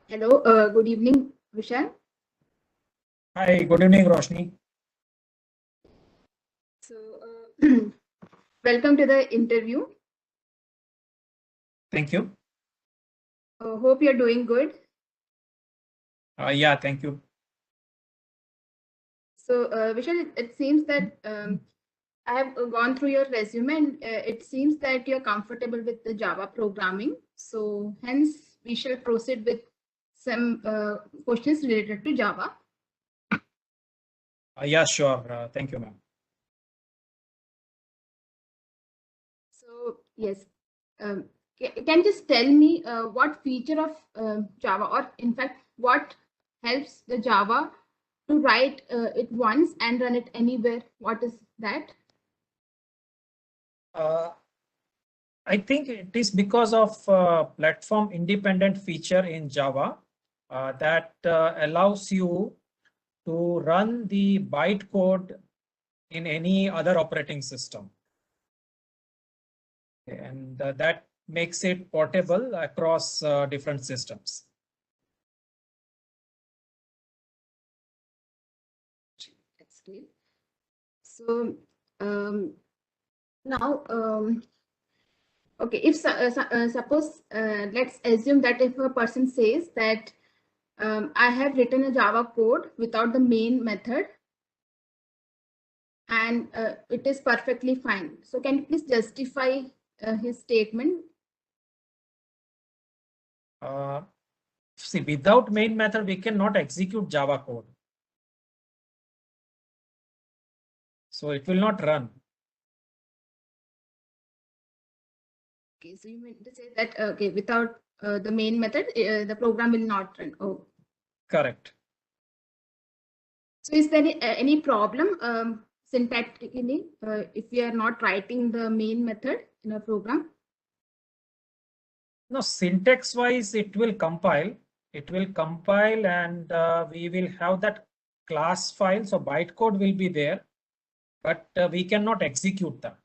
Hello, good evening, Vishal. Hi, good evening, Roshni. So, welcome to the interview. Thank you. Hope you're doing good. Yeah, thank you. So, Vishal, it seems that I have gone through your resume and it seems that you're comfortable with the Java programming. So, hence, we shall proceed with some questions related to Java. Yeah, sure. Thank you, ma'am. So, yes, can you just tell me what feature of Java, or in fact, what helps the Java to write it once and run it anywhere? What is that? Uh, I think it is because of platform independent feature in Java that allows you to run the bytecode in any other operating system. And that makes it portable across different systems. That's great. So now, okay, if suppose let's assume that if a person says that I have written a Java code without the main method and it is perfectly fine. So can you please justify his statement? See, without main method, we cannot execute Java code. So it will not run. Okay, so you mean to say that okay, without the main method, the program will not run. Oh, Correct. so is there any problem syntactically if we are not writing the main method in a program? No, syntax wise, it will compile. It will compile and we will have that class file. So bytecode will be there, but we cannot execute that.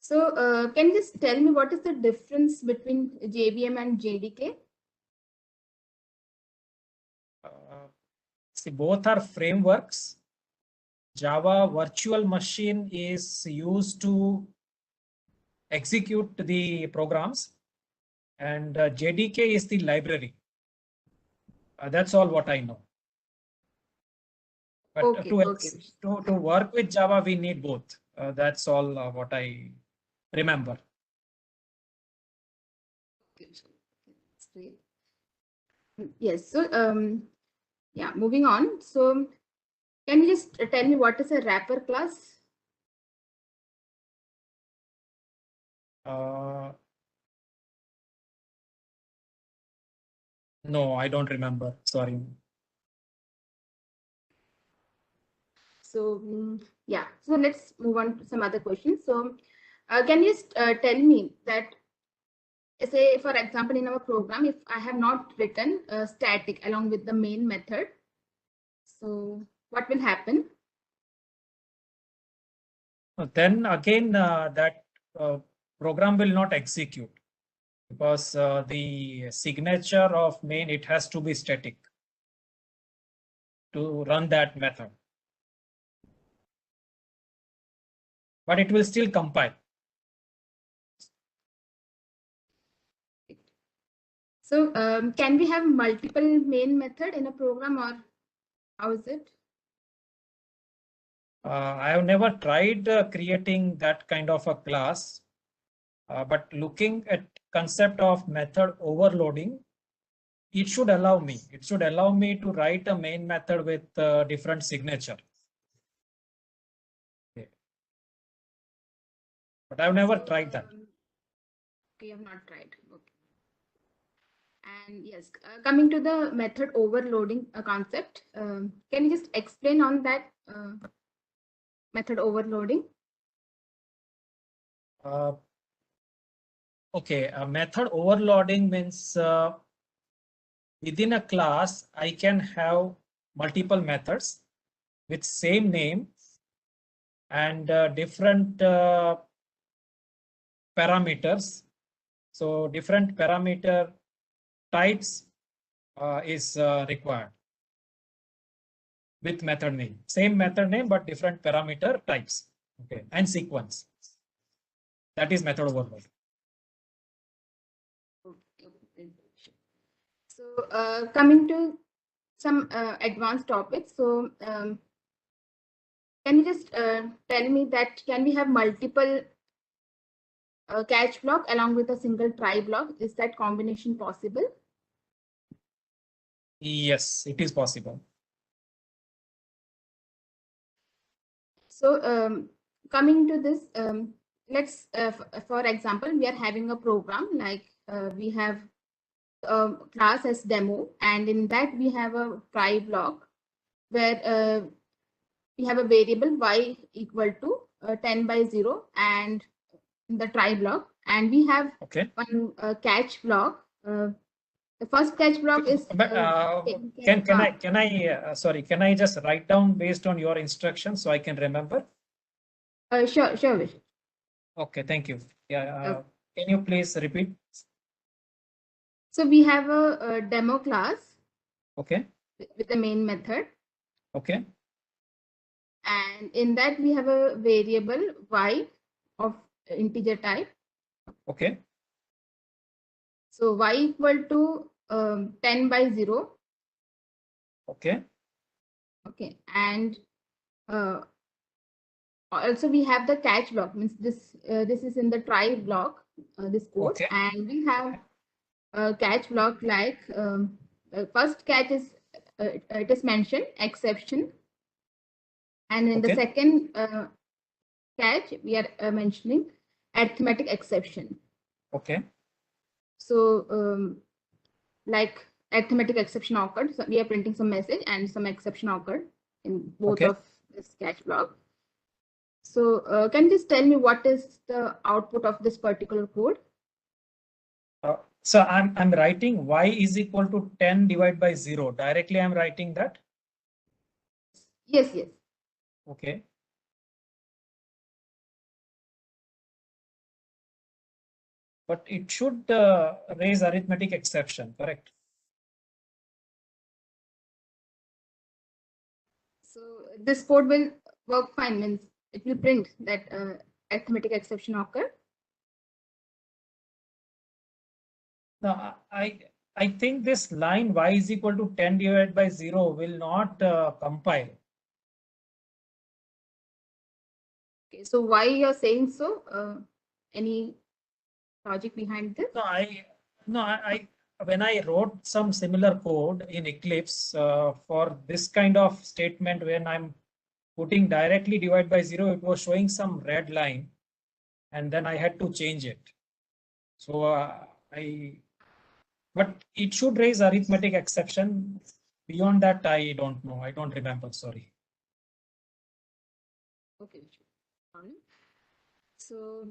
So can you just tell me what is the difference between JVM and JDK? See, both are frameworks. Java virtual machine is used to execute the programs, and JDK is the library. That's all what I know. But Okay, okay. to work with Java, we need both. That's all what I remember. That's great. Yes. So yeah, moving on. So can you just tell me what is a wrapper class? No, I don't remember. Sorry. So yeah, so let's move on to some other questions. So can you just tell me that, say for example, in our program, if I have not written static along with the main method, so what will happen? Then again, that program will not execute because the signature of main, it has to be static to run that method. But it will still compile. So can we have multiple main method in a program, or how is it? I have never tried creating that kind of a class, but looking at concept of method overloading, it should allow me. It should allow me to write a main method with different signature. Okay. But I've never tried that. Okay, you have not tried. Okay. And yes, coming to the method overloading concept, can you just explain on that method overloading? Okay, method overloading means within a class, I can have multiple methods with same name and different parameters. So different parameter types is required with method name. Same method name, but different parameter types. Okay, and sequence. That is method overload. Okay. So coming to some advanced topics. So can you just tell me that can we have multiple catch block along with a single try block? Is that combination possible? Yes, it is possible. So coming to this, let's for example, we are having a program like we have a class as demo, and in that we have a try block where we have a variable y equal to 10 by 0 and in the try block, and we have one catch block. The first catch block is can I just write down based on your instructions so I can remember? Sure, Vish. Okay, thank you. Yeah, can you please repeat? So we have a demo class. Okay. With the main method. Okay. And in that we have a variable y of integer type. Okay. So y equal to 10 by 0. Okay. Okay. And also we have the catch block, means this is in the try block, this code. Okay. And we have a catch block like first catch is it is mentioned exception, and in the second catch we are mentioning arithmetic exception. Okay. So like arithmetic exception occurred, so we are printing some message and some exception occurred in both of this catch block. So can you just tell me what is the output of this particular code? So I'm writing y is equal to 10 divided by 0. Directly I'm writing that? Yes. Okay. But it should raise arithmetic exception, correct? So this code will work fine, means it will print that arithmetic exception occurred. No, I think this line y is equal to 10 divided by 0 will not compile. Okay, so why you're saying so? Any logic behind this? I when I wrote some similar code in Eclipse for this kind of statement, when I'm putting directly divide by 0, it was showing some red line, and then I had to change it. So but it should raise arithmetic exception. Beyond that, I don't know. I don't remember. Sorry. Okay. So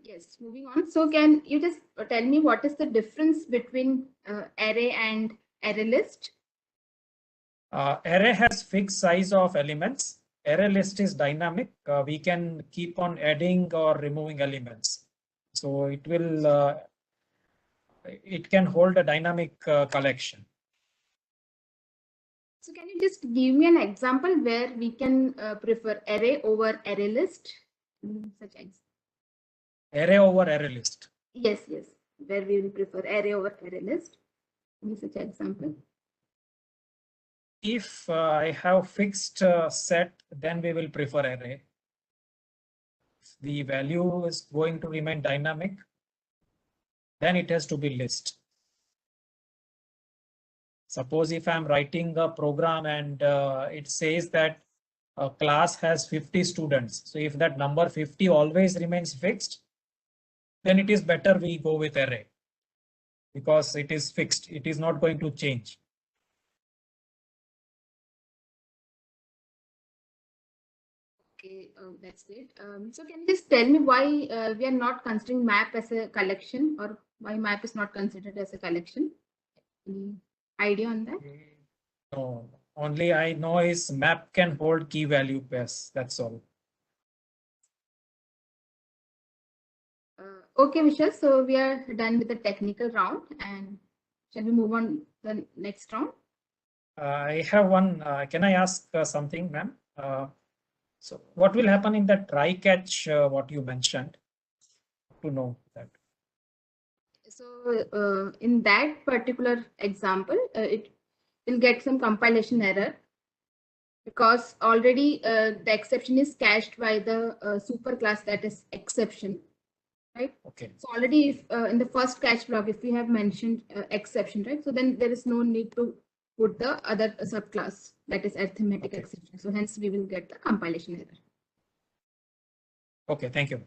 yes, moving on. So can you just tell me what is the difference between array and array list? Array has fixed size of elements. Array list is dynamic. We can keep on adding or removing elements. So it will. It can hold a dynamic collection. So can you just give me an example where we can prefer array over array list? Such example. Array over array list. Yes. Where we will prefer array over array list. Give me such example. If I have fixed set, then we will prefer array. If the value is going to remain dynamic, then it has to be list. Suppose if I'm writing a program and it says that a class has 50 students. So if that number 50 always remains fixed, then it is better we go with array because it is fixed. It is not going to change. Okay, that's great. So can you just tell me why we are not considering map as a collection, or why map is not considered as a collection? Any idea on that? No, only I know is map can hold key value pairs. That's all. Okay, Vishal. So we are done with the technical round, and shall we move on to the next round? I have one. Can I ask something, ma'am? So what will happen in that try catch, what you mentioned, to know that? So in that particular example, it will get some compilation error because already the exception is cached by the superclass that is exception, right? Okay. So already if in the first catch block, if we have mentioned exception, right? So then there is no need to put the other subclass that is arithmetic Okay. exception. So hence we will get the compilation error. Okay. Thank you.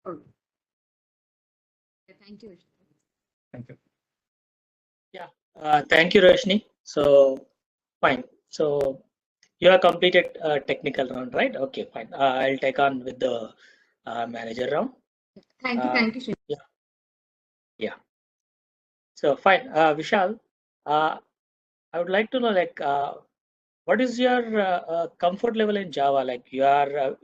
Okay. Thank you. Thank you. Yeah, thank you, Roshni. So, fine. So, you have completed technical round, right? Okay, fine. I'll take on with the manager round. Thank you. Thank you, Shri. Yeah, yeah. So, fine. Vishal, I would like to know, like, what is your comfort level in Java? Like, you have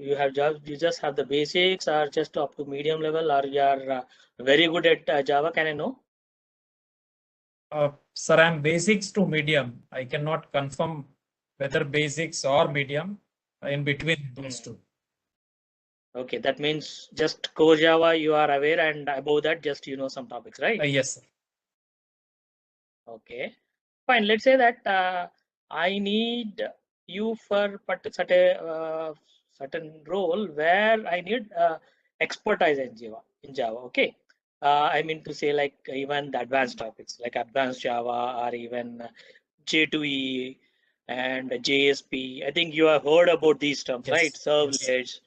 just have the basics, or just up to medium level, or you are very good at Java? Can I know? Sir, I'm basics to medium. I cannot confirm whether basics or medium, in between those two. Okay, that means just core Java you are aware, and above that just you know some topics, right? Yes, sir. Okay, fine. Let's say that I need you for certain role where I need expertise in Java. Okay. I mean to say, like, even the advanced topics like advanced Java, or even J2E and JSP. I think you have heard about these terms, right? Yes. Yes. Servlets.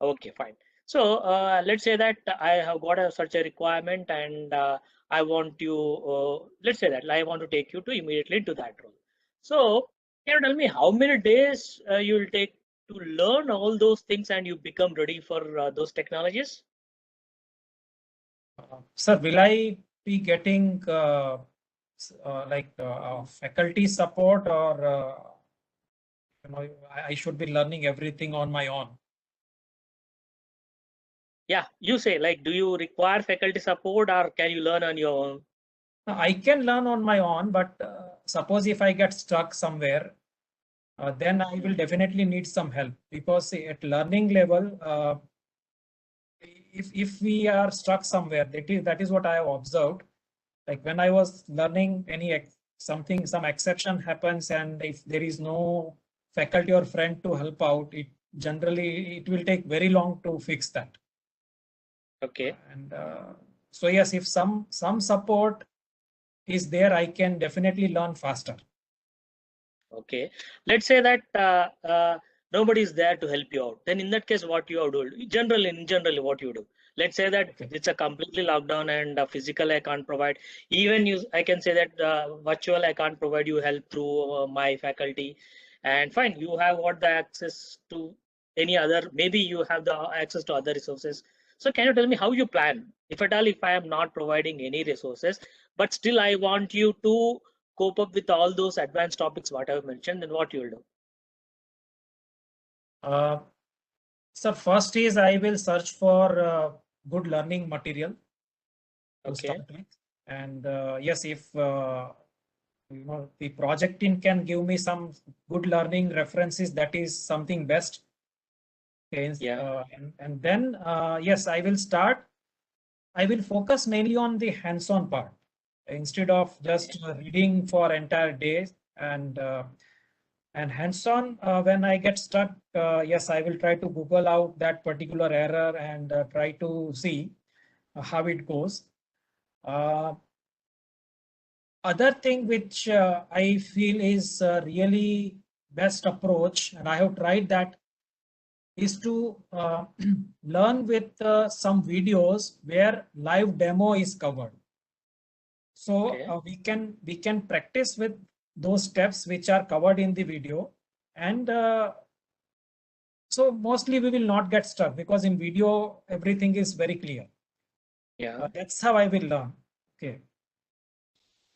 Okay, fine. So let's say that I have got such a requirement, and I want you, let's say that I want to take you to immediately into that role. So can you tell me how many days you will take to learn all those things and you become ready for those technologies? Sir, will I be getting faculty support, or I should be learning everything on my own? Yeah, you say, like, do you require faculty support or can you learn on your own? I can learn on my own, but suppose if I get stuck somewhere, then I will definitely need some help, because at learning level, if we are stuck somewhere, that is what I have observed. Like when I was learning some exception happens, and if there is no faculty or friend to help out, it will take very long to fix that. Okay. And so yes, if some support is there, I can definitely learn faster. Okay. Let's say that nobody is there to help you out. Then in that case, what you have to do? Generally, what you do? Let's say that Okay. it's a completely lockdown and physical I can't provide. Even I can say that virtual I can't provide you help through my faculty. And fine, you have got the access to any other. Maybe you have the access to other resources. So can you tell me how you plan? If at all, if I am not providing any resources, but still I want you to cope up with all those advanced topics what I've mentioned, then what you'll do? Uh, so first is I will search for good learning material to Okay. start with. And yes, if the project team can give me some good learning references, that is something best. Okay, Yeah. and then yes, I will start. I will focus mainly on the hands-on part instead of just reading for entire days. And hands-on, when I get stuck, yes, I will try to Google out that particular error and try to see how it goes. Other thing which I feel is really best approach, and I have tried that, is to learn with some videos where live demo is covered. So Okay. we can practice with those steps which are covered in the video, and so mostly we will not get stuck, because in video everything is very clear. Yeah. That's how I will learn. Okay.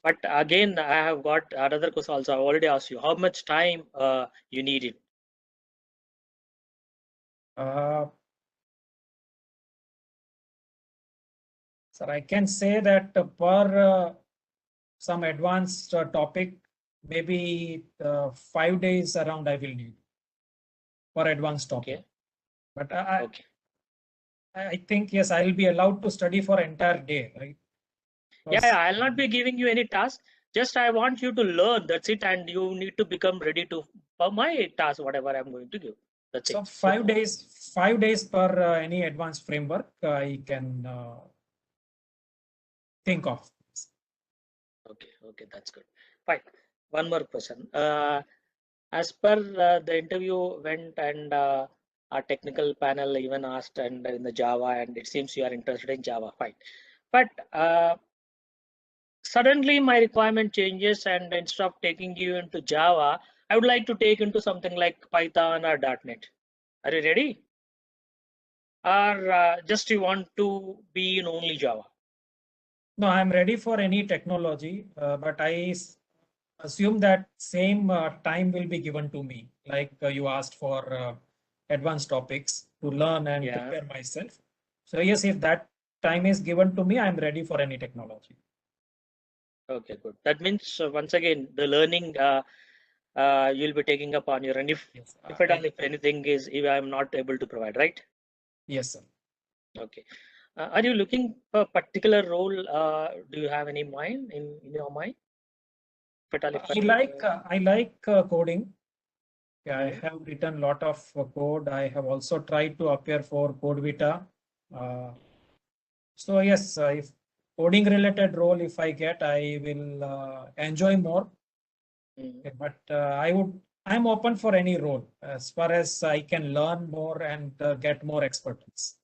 But again, I have got another question also. I already asked you how much time you need it. Uh, Sir, I can say that per some advanced topic, maybe 5 days around I will need for advanced topic. Okay. But Okay. I think, yes, I will be allowed to study for entire day, right? Yeah, I'll not be giving you any task. Just I want you to learn. That's it. And you need to become ready to for my task, whatever I'm going to give. That's So it. 5 days per any advanced framework I can think of. Okay. Okay. That's good. Fine. One more question. As per the interview went and our technical panel even asked and in the Java, and it seems you are interested in Java. Fine. But suddenly my requirement changes, and instead of taking you into Java, I would like to take into something like Python or .NET. Are you ready? Or just you want to be in only Java? No, I'm ready for any technology, but I assume that same time will be given to me, like you asked for advanced topics to learn and Yeah. prepare myself. So yes, if that time is given to me, I'm ready for any technology. Okay, good. That means once again the learning you'll be taking up on your own. If Yes, at all, if anything is, if I'm not able to provide, right? yes, sir. Okay. Are you looking for a particular role? Do you have any mind in your mind? If at all, I like coding. Yeah, I Mhm. have written a lot of code. I have also tried to appear for Code Vita. So yes, if coding related role, if I get, I will enjoy more. Mhm. But I'm open for any role as far as I can learn more and get more expertise.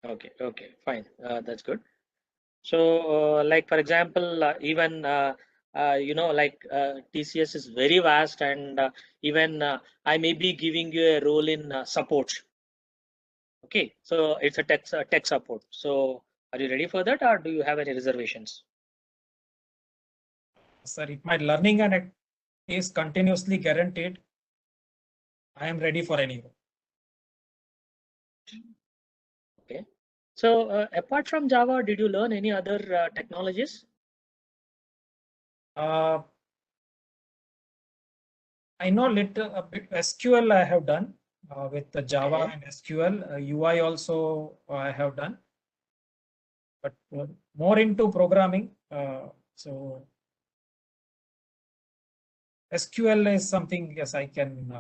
Okay, okay, fine. That's good. So, like for example, even like TCS is very vast, and even I may be giving you a role in support. Okay, so it's a tech support. So, are you ready for that, or do you have any reservations? Sir, if my learning and is continuously guaranteed, I am ready for any role. Okay. So, apart from Java, did you learn any other technologies? I know little a bit SQL I have done with the Java Okay. and SQL. UI also I have done, but more into programming. So SQL is something, yes, I can.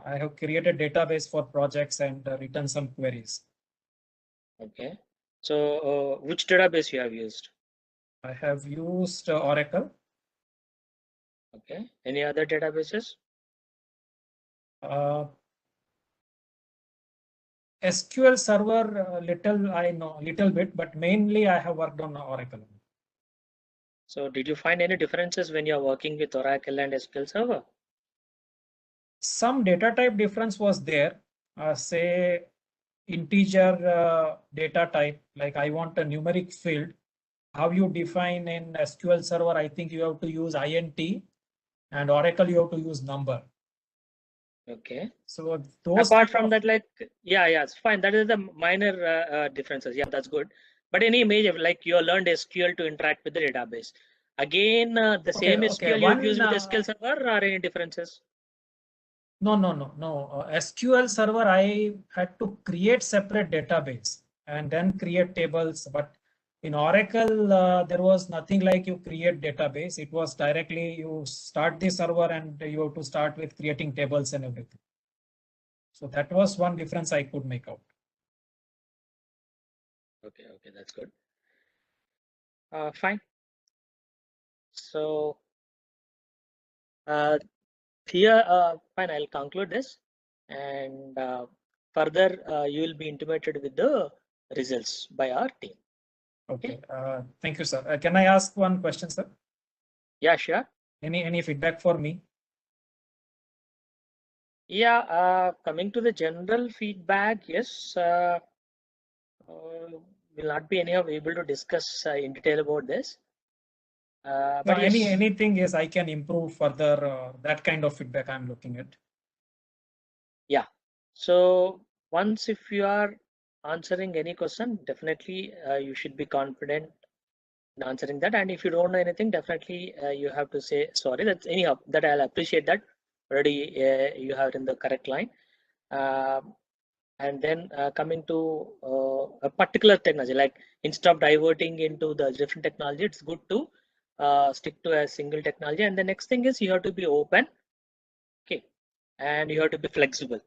I have created database for projects and written some queries. Okay. So, which database you have used? I have used Oracle. Okay. Any other databases? SQL Server, little I know, little bit, but mainly I have worked on Oracle. So, did you find any differences when you're working with Oracle and SQL Server? Some data type difference was there. Say integer data type, like I want a numeric field. How you define in SQL Server, I think you have to use int, and Oracle you have to use number. Okay. So those Apart kind from of, that, like, yeah, it's fine. That is the minor differences. Yeah, that's good. But any major, like you learned SQL to interact with the database. Again, the okay, same okay. SQL you have used with SQL Server, or any differences? No. SQL Server, I had to create separate database and then create tables. But in Oracle, there was nothing like you create database. It was directly you start the server and you have to start with creating tables and everything. So that was one difference I could make out. Okay, that's good. Fine. So here, fine, I'll conclude this, and further you will be intimated with the results by our team. Okay. Thank you, sir. Can I ask one question, sir? Yeah, sure. Any feedback for me? Yeah, coming to the general feedback, yes, will not be anyhow able to discuss in detail about this. No, But yes, anything is I can improve further. That kind of feedback I'm looking at. yeah. So once if you are answering any question, definitely you should be confident in answering that. And if you don't know anything, definitely you have to say sorry. That's anyhow that I'll appreciate that already you have it in the correct line. And then coming to a particular technology, like instead of diverting into the different technology, it's good to stick to a single technology. And the next thing is you have to be open, okay, and you have to be flexible.